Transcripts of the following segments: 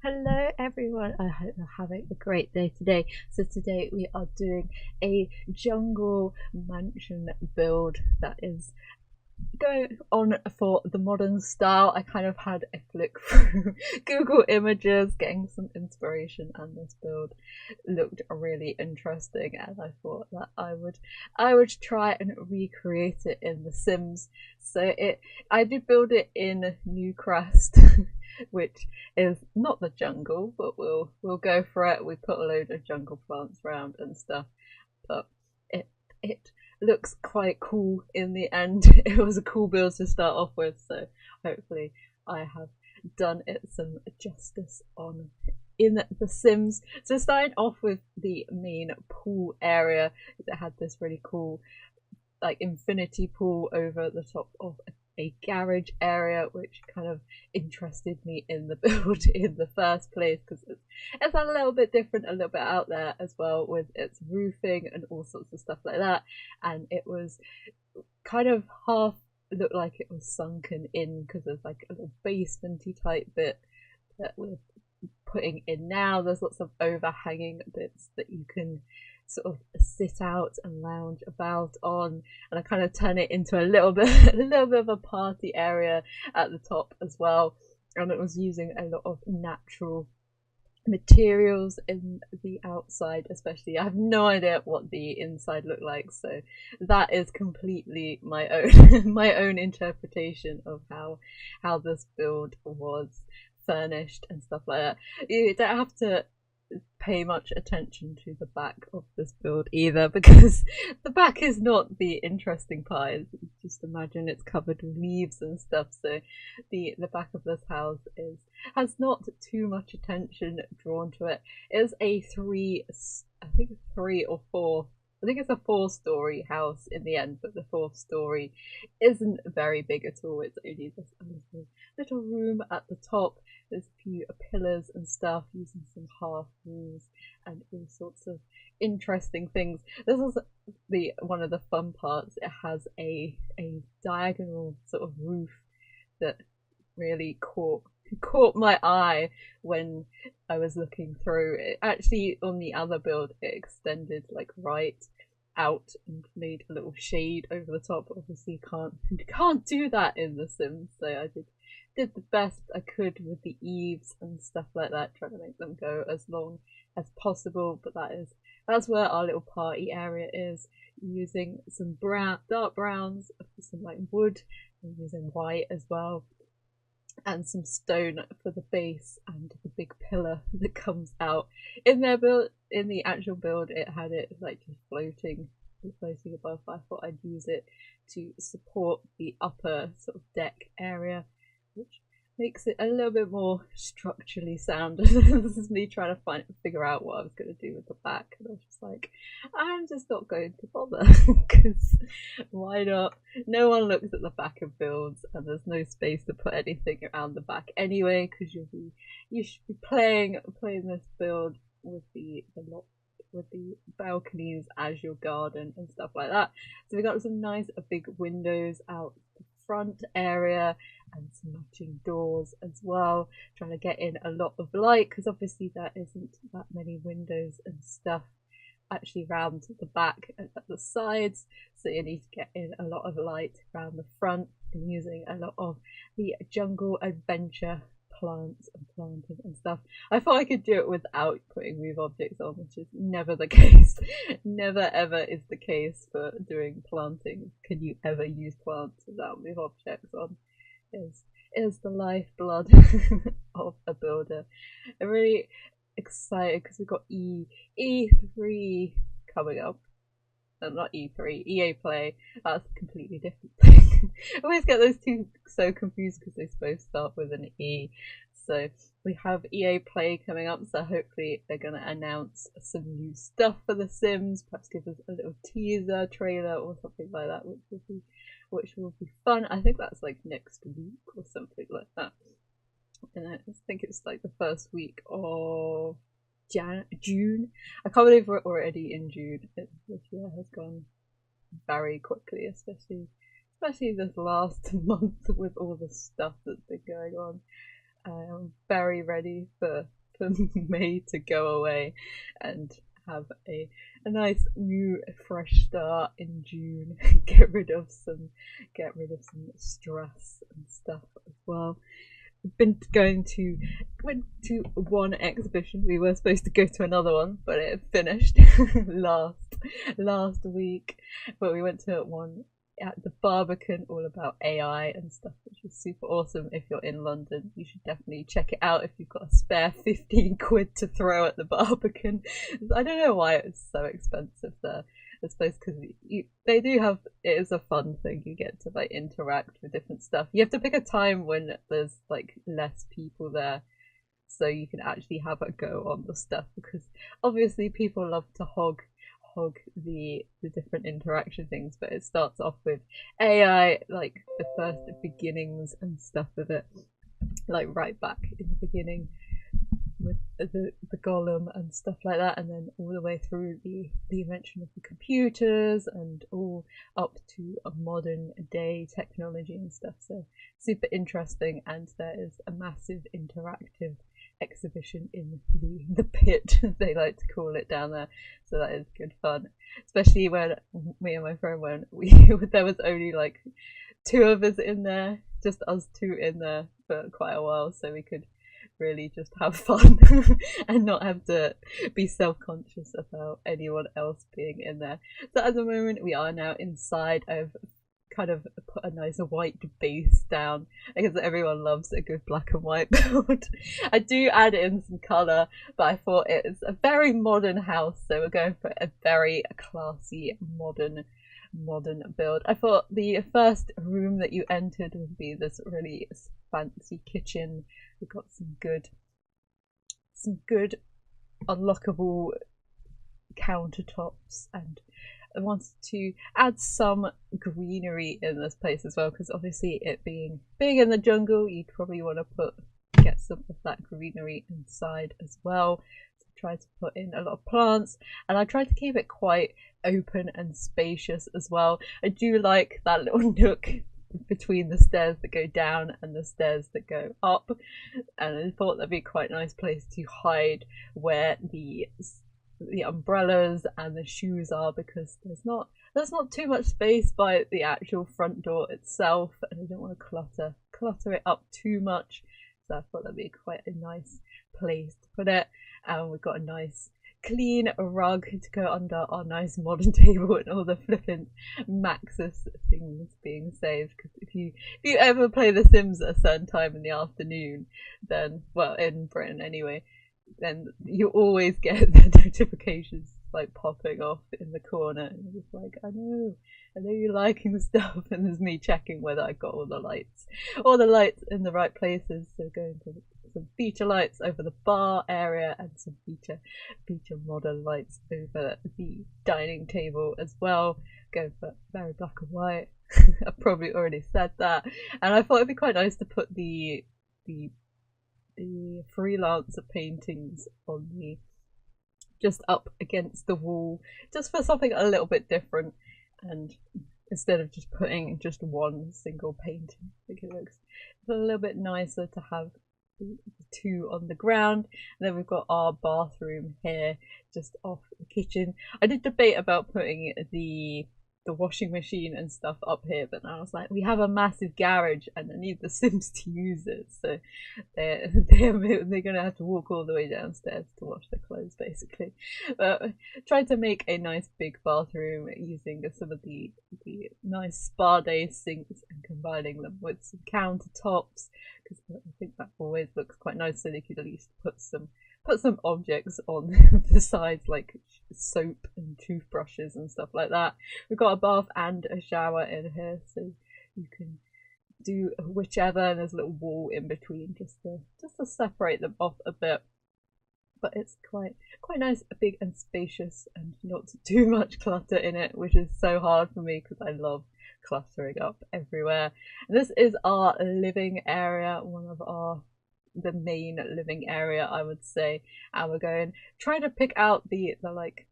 Hello everyone, I hope you're having a great day today. So today we are doing a jungle mansion build that is going on for the modern style. I kind of had a flick through Google Images, getting some inspiration, and this build looked really interesting, and I thought that I would try and recreate it in The Sims. I did build it in Newcrest, which is not the jungle, but we'll go for it. We put a load of jungle plants around and stuff, but it looks quite cool in the end. It was a cool build to start off with, so hopefully I have done it some justice on in The Sims. So starting off with the main pool area, it had this really cool like infinity pool over the top of a garage area, which kind of interested me in the build in the first place because it's a little bit different, a little bit out there as well, with its roofing and all sorts of stuff like that. And it was kind of half looked like it was sunken in because there's like a little basementy type bit that we're putting in now. There's lots of overhanging bits that you can sort of sit out and lounge about on, and I kind of turn it into a little bit of a party area at the top as well. And it was using a lot of natural materials in the outside, especially. I have no idea what the inside looked like, so that is completely my own my own interpretation of how this build was furnished and stuff like that. You don't have to pay much attention to the back of this build either, because the back is not the interesting part. Just imagine it's covered with leaves and stuff, so the back of this house has not too much attention drawn to it. It's a three or four, I think it's a 4-story house in the end, but the 4th story isn't very big at all. It's only this little room at the top. There's a few pillars and stuff, using some half walls and all sorts of interesting things. This is one of the fun parts. It has a diagonal sort of roof that really caught my eye when I was looking through it. Actually, on the other build, it extended like right out and made a little shade over the top. Obviously, you can't do that in The Sims, so I did the best I could with the eaves and stuff like that, trying to make them go as long as possible. But that's where our little party area is, using some dark browns for some like wood, and using white as well, and some stone for the base and the big pillar that comes out. In the actual build, it had it like just floating above, but I thought I'd use it to support the upper sort of deck area, which makes it a little bit more structurally sound. This is me trying to figure out what I was going to do with the back, and I was just like, I'm just not going to bother, because why not? No one looks at the back of builds, and there's no space to put anything around the back anyway, because you should be playing this build with the balconies as your garden and stuff like that. So we got some nice big windows out the front area and some matching doors as well, trying to get in a lot of light, because obviously there isn't that many windows and stuff actually round the back and at the sides, so you need to get in a lot of light around the front, and using a lot of the jungle adventure plants and planting and stuff. I thought I could do it without putting move objects on, which is never the case. Never ever is the case for doing planting. Can you ever use plants without move objects on? Is the lifeblood of a builder. I'm really excited because we've got E3 coming up. No, not E3, EA Play. That's a completely different thing. I always get those two so confused because they both start with an E. So we have EA Play coming up, so hopefully they're going to announce some new stuff for The Sims, perhaps give us a little teaser trailer or something like that, which will be fun. I think that's like next week or something like that. And I think it's like the first week of June. I can't believe we're already in June. This year has gone very quickly, especially this last month with all the stuff that's been going on. I am very ready for May to go away and have a nice new fresh start in June. Get rid of some stress and stuff as well. Went to one exhibition. We were supposed to go to another one, but it finished last week. But we went to one at the Barbican, all about AI and stuff, which was super awesome. If you're in London, you should definitely check it out if you've got a spare 15 quid to throw at the Barbican. I don't know why it's so expensive there. I suppose because they do have, it is a fun thing. You get to like interact with different stuff. You have to pick a time when there's like less people there, so you can actually have a go on the stuff, because obviously people love to hog the different interaction things, but it starts off with AI, like the first beginnings and stuff of it, like right back in the beginning with the golem and stuff like that, and then all the way through the invention of the computers and all up to a modern day technology and stuff. So super interesting, and there is a massive interactive exhibition in the pit, they like to call it down there, so that is good fun, especially when me and my friend went. There was only like 2 of us in there, just us 2 in there for quite a while, so we could really just have fun and not have to be self-conscious about anyone else being in there. So at the moment we are now inside. I've kind of put a nice white base down because everyone loves a good black and white build. I do add in some colour, but I thought it's a very modern house, so we're going for a very classy modern build. I thought the first room that you entered would be this really fancy kitchen. We've got some good unlockable countertops, and I wanted to add some greenery in this place as well, because obviously it being big in the jungle, you'd probably want to get some of that greenery inside as well. So I tried to put in a lot of plants, and I tried to keep it quite open and spacious as well. I do like that little nook between the stairs that go down and the stairs that go up, and I thought that'd be quite a nice place to hide where the umbrellas and the shoes are, because there's not too much space by the actual front door itself, and I don't want to clutter it up too much, so I thought that'd be quite a nice place to put it. And we've got a nice clean rug to go under our nice modern table, and all the flippant Maxis things being saved, because if you ever play The Sims at a certain time in the afternoon, then, well, in Britain anyway, then you always get the notifications like popping off in the corner, and you're just like, I know you're liking the stuff, and there's me checking whether I got all the lights in the right places. So going to some feature lights over the bar area, and some feature modern lights over the dining table as well. Going for very black and white. I've probably already said that, and I thought it'd be quite nice to put the freelancer paintings on just up against the wall, just for something a little bit different, and instead of just putting just one single painting, I think it looks a little bit nicer to have the 2 on the ground. And then we've got our bathroom here just off the kitchen. I did debate about putting the washing machine and stuff up here, but I was like, we have a massive garage and I need the Sims to use it, so they're gonna have to walk all the way downstairs to wash their clothes basically. But tried to make a nice big bathroom using some of the nice spa day sinks and combining them with some countertops, because I think that always looks quite nice, so they could at least put some objects on the sides, like soap and toothbrushes and stuff like that. We've got a bath and a shower in here, so you can do whichever, and there's a little wall in between just to separate them off a bit. But it's quite nice, big and spacious, and not too much clutter in it, which is so hard for me because I love cluttering up everywhere. And this is our living area, the main living area, I would say, and we're trying to pick out the like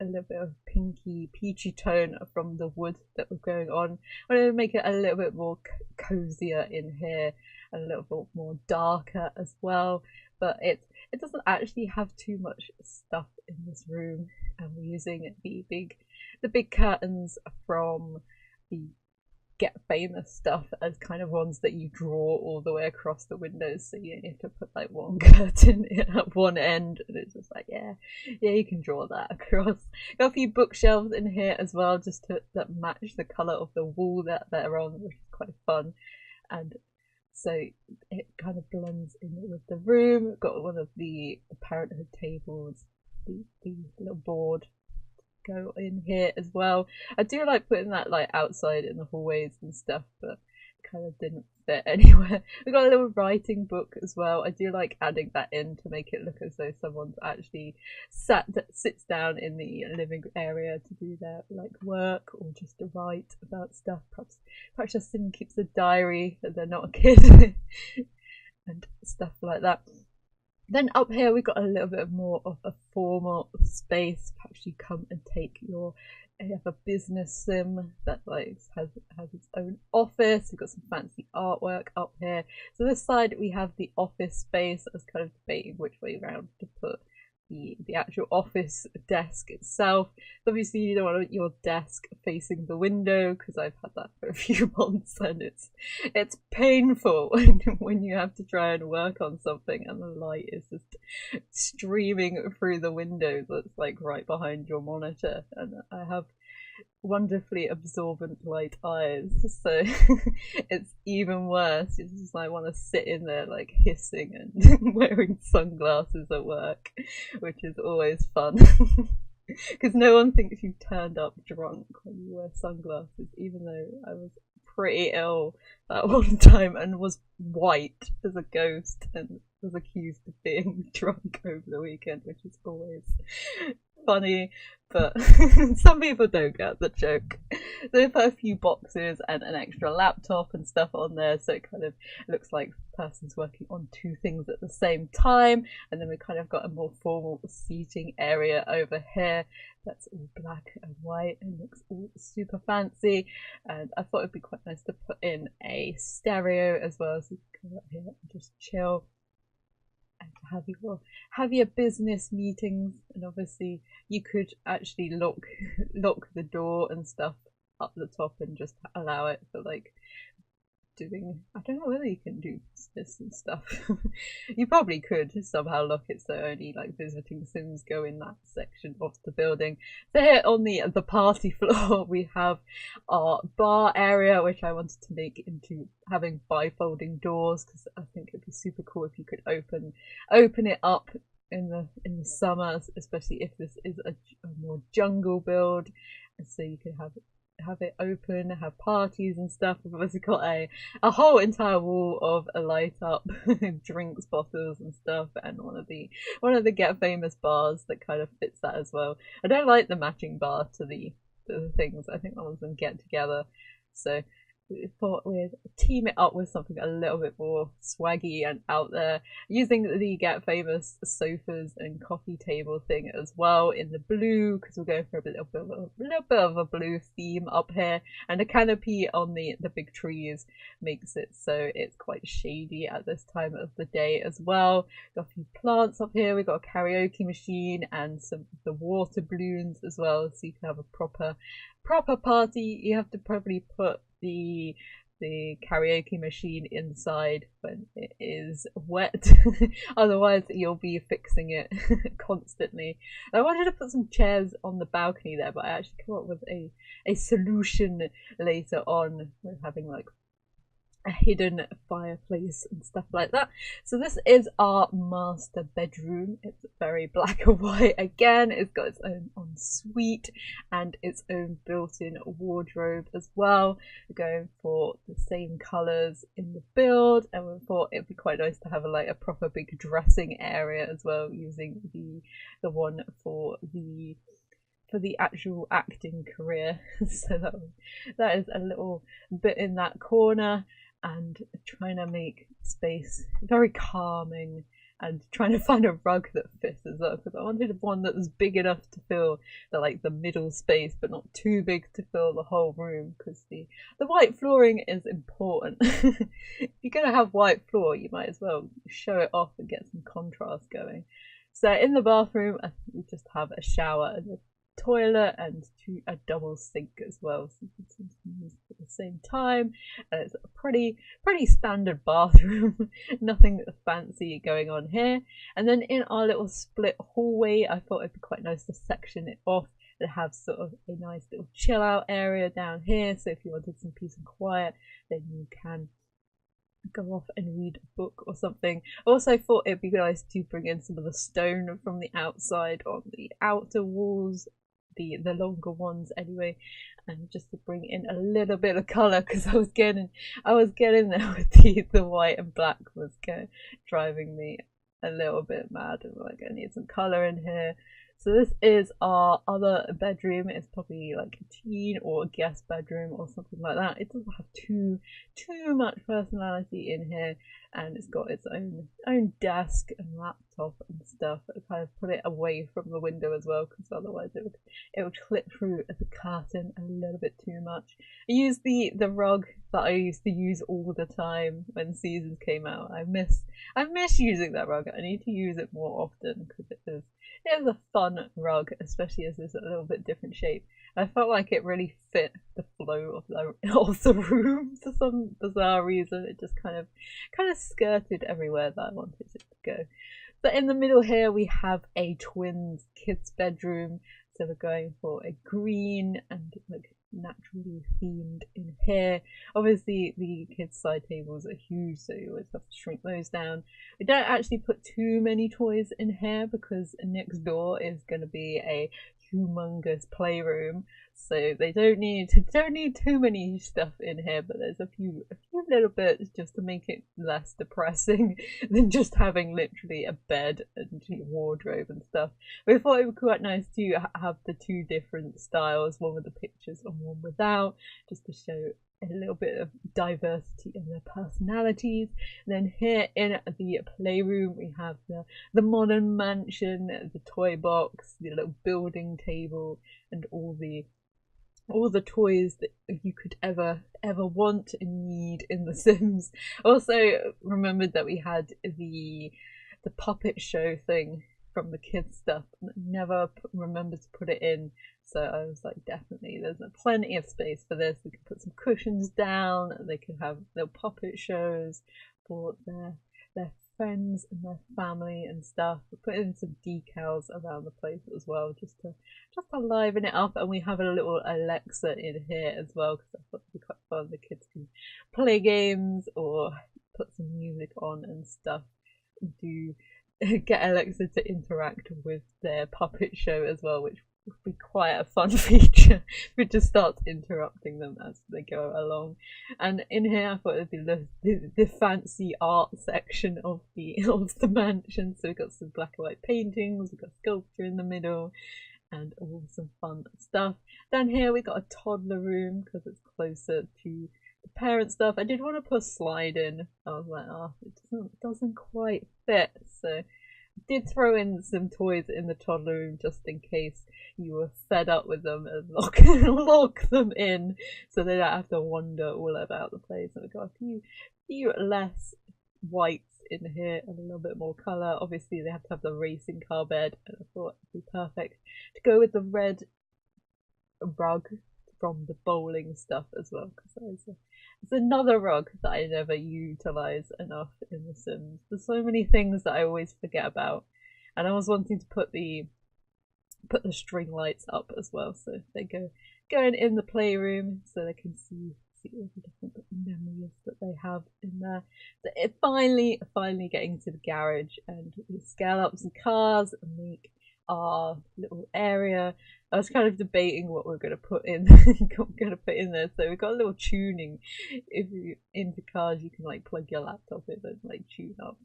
a little bit of pinky peachy tone from the wood that we're going on. I want to make it a little bit more cozier in here, a little bit more darker as well. But it doesn't actually have too much stuff in this room, and we're using the big curtains from the Get Famous stuff as kind of ones that you draw all the way across the windows, so you only have to put like one curtain at one end, and it's just like, yeah, you can draw that across. Got a few bookshelves in here as well, just that match the colour of the wall that they're on, which is quite fun. And so it kind of blends in with the room. We've got one of the parenthood tables, the little board go in here as well. I do like putting that like outside in the hallways and stuff, but it kind of didn't fit anywhere. We got a little writing book as well. I do like adding that in to make it look as though someone's actually sits down in the living area to do their like work or just to write about stuff. Perhaps just someone keeps a diary that they're not a kid and stuff like that. Then up here we've got a little bit more of a formal space. Perhaps you come and take you have a business sim that like has its own office. We've got some fancy artwork up here. So this side we have the office space. I was kind of debating which way around to put the actual office desk itself. Obviously you don't want your desk facing the window, because I've had that for a few months, and it's painful when you have to try and work on something and the light is just streaming through the window that's like right behind your monitor. And I have wonderfully absorbent light eyes, so it's even worse. You just like want to sit in there like hissing and wearing sunglasses at work, which is always fun. Because no one thinks you turned up drunk when you wear sunglasses, even though I was pretty ill that one time and was white as a ghost and was accused of being drunk over the weekend, which is always funny, but some people don't get the joke. So they put a few boxes and an extra laptop and stuff on there, so it kind of looks like the person's working on two things at the same time. And then we kind of got a more formal seating area over here that's all black and white and looks all super fancy. And I thought it'd be quite nice to put in a stereo as well, so you can come up here and just chill and have your business meetings. And obviously you could actually lock the door and stuff up the top and just allow it for like doing, I don't know whether you can do this and stuff. You probably could somehow lock it so only like visiting Sims go in that section of the building. So here on the party floor we have our bar area, which I wanted to make into having bifolding doors, because I think it'd be super cool if you could open it up in the summer, especially if this is a more jungle build, and so you could have it open, have parties and stuff. We've obviously got a whole entire wall of light up drinks bottles and stuff, and one of the Get Famous bars that kind of fits that as well. I don't like the matching bar to the things. I think all of them get together, so we thought we'd team it up with something a little bit more swaggy and out there, using the Get Famous sofas and coffee table thing as well in the blue, because we're going for a little bit of a blue theme up here. And the canopy on the big trees makes it so it's quite shady at this time of the day as well. Got a few plants up here. We've got a karaoke machine and some of the water balloons as well, so you can have a proper party. You have to probably put the karaoke machine inside when it is wet, otherwise you'll be fixing it constantly. I wanted to put some chairs on the balcony there, but I actually came up with a solution later on with having like a hidden fireplace and stuff like that. So this is our master bedroom. It's very black and white again. It's got its own ensuite and its own built-in wardrobe as well. We're going for the same colours in the build, and we thought it'd be quite nice to have a proper big dressing area as well, using the one for the actual acting career. So that is a little bit in that corner, and trying to make space very calming and trying to find a rug that fits as well, because I wanted one that was big enough to fill the middle space, but not too big to fill the whole room, because the white flooring is important. If you're gonna have white floor, you might as well show it off and get some contrast going. So in the bathroom, I think we just have a shower and a toilet and a double sink as well, so you can use it at the same time. And it's a pretty standard bathroom. Nothing fancy going on here. And then in our little split hallway, I thought it'd be quite nice to section it off and have sort of a nice little chill out area down here, so if you wanted some peace and quiet, then you can go off and read a book or something. I also thought it'd be nice to bring in some of the stone from the outside on the outer walls, the longer ones anyway, and just to bring in a little bit of colour, because I was getting there with the white and black was driving me a little bit mad, and like, I need some colour in here. So this is our other bedroom. It's probably like a teen or a guest bedroom or something like that. It doesn't have too much personality in here, and it's got its own desk and laptop and stuff. I kind of put it away from the window as well, because otherwise it would clip through the curtain a little bit too much. I used the rug that I used to use all the time when Seasons came out. I miss using that rug. I need to use it more often, because it is a fun rug, especially as it's a little bit different shape. I felt like it really fit the flow of the room for some bizarre reason. It just kind of skirted everywhere that I wanted it to go. But in the middle here we have a twins kids bedroom. So we're going for a green and like naturally themed in here. Obviously the kids side tables are huge, so you always have to shrink those down. We don't actually put too many toys in here, because next door is going to be a humongous playroom, so they don't need too many stuff in here, but there's a few little bits just to make it less depressing than just having literally a bed and wardrobe and stuff. We thought it would be quite nice to have the two different styles, one with the pictures and one without, just to show a little bit of diversity in their personalities. And then here in the playroom we have the modern mansion, the toy box, the little building table, and all the toys that you could ever want and need in The Sims. Also remembered that we had the puppet show thing from the kids stuff, and never remembered to put it in. So I was like, definitely, there's plenty of space for this. We can put some cushions down, and they can have little puppet shows for their friends and their family and stuff. We put in some decals around the place as well, just to liven it up. And we have a little Alexa in here as well, because I thought it'd be quite fun. The kids can play games or put some music on and stuff. Do get Alexa to interact with their puppet show as well, which would be quite a fun feature. We just start interrupting them as they go along. And in here I thought it'd be the fancy art section of the mansion. So we've got some black and white paintings, we've got sculpture in the middle, and all some fun stuff. Down here we got a toddler room, because it's closer to the parent stuff. I did want to put a slide in. I was like, oh, it doesn't quite fit, so I did throw in some toys in the toddler room just in case you were fed up with them, and lock them in so they don't have to wander all about the place. And we've got a few less whites in here and a little bit more colour. Obviously they have to have the racing car bed, and I thought it'd be perfect to go with the red rug from the bowling stuff as well, because it's another rug that I never utilise enough in The Sims. There's so many things that I always forget about, and I was wanting to put the string lights up as well, so they going in the playroom so they can see all the different memories that they have in there. So it finally getting to the garage, and we scale up some cars and make our little area. I was kind of debating what we're going to put in there. So we've got a little tuning. If you into cars, you can like plug your laptop in and like tune up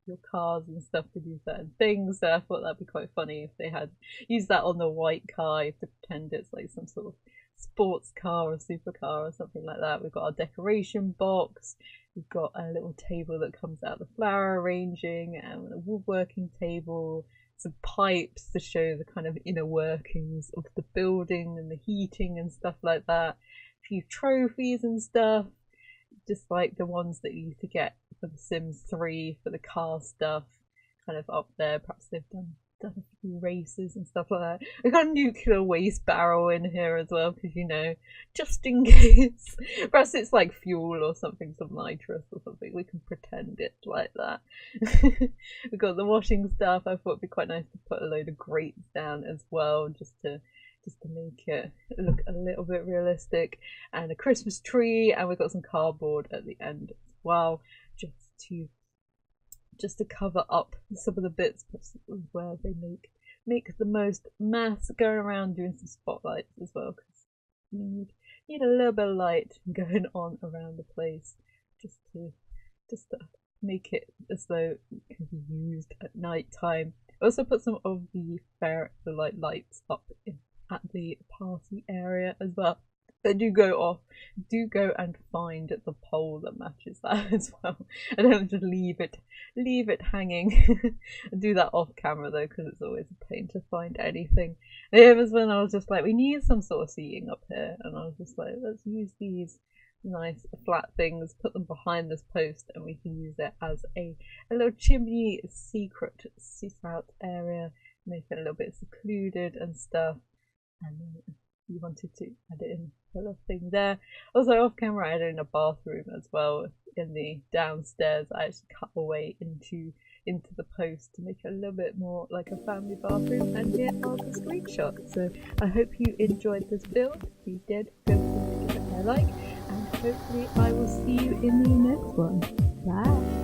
your cars and stuff to do certain things. So I thought that'd be quite funny if they had used that on the white car. You have to pretend it's like some sort of sports car or supercar or something like that. We've got our decoration box. We've got a little table that comes out of the flower arranging, and a woodworking table, some pipes to show the kind of inner workings of the building and the heating and stuff like that. A few trophies and stuff, just like the ones that you used to get for The Sims 3 for the car stuff, kind of up there. Perhaps they've done a few races and stuff like that. We've got a nuclear waste barrel in here as well, because, you know, just in case. Perhaps it's like fuel or something, some nitrous or something. We can pretend it's like that. We've got the washing stuff. I thought it'd be quite nice to put a load of grates down as well, just to make it look a little bit realistic, and a Christmas tree, and we've got some cardboard at the end as well, just to cover up some of the bits where they make the most mess, going around doing some spotlights as well, because you need a little bit of light going on around the place, just to make it as though it can be used at night time. I also put some of the lights up at the party area as well. But do go and find the pole that matches that as well, and don't just leave it hanging. I do that off camera though, because it's always a pain to find anything. And it was when I was just like, we need some sort of seating up here, and I was just like, let's use these nice flat things, put them behind this post, and we can use it as a little chimney secret sit-out area, make it a little bit secluded and stuff. And you wanted to add it in a little thing there. Also off camera I added in a bathroom as well in the downstairs. I actually cut away into the post to make it a little bit more like a family bathroom, and here are the screenshots. So I hope you enjoyed this build. If you did, feel free to give it a like, and hopefully I will see you in the next one. Bye!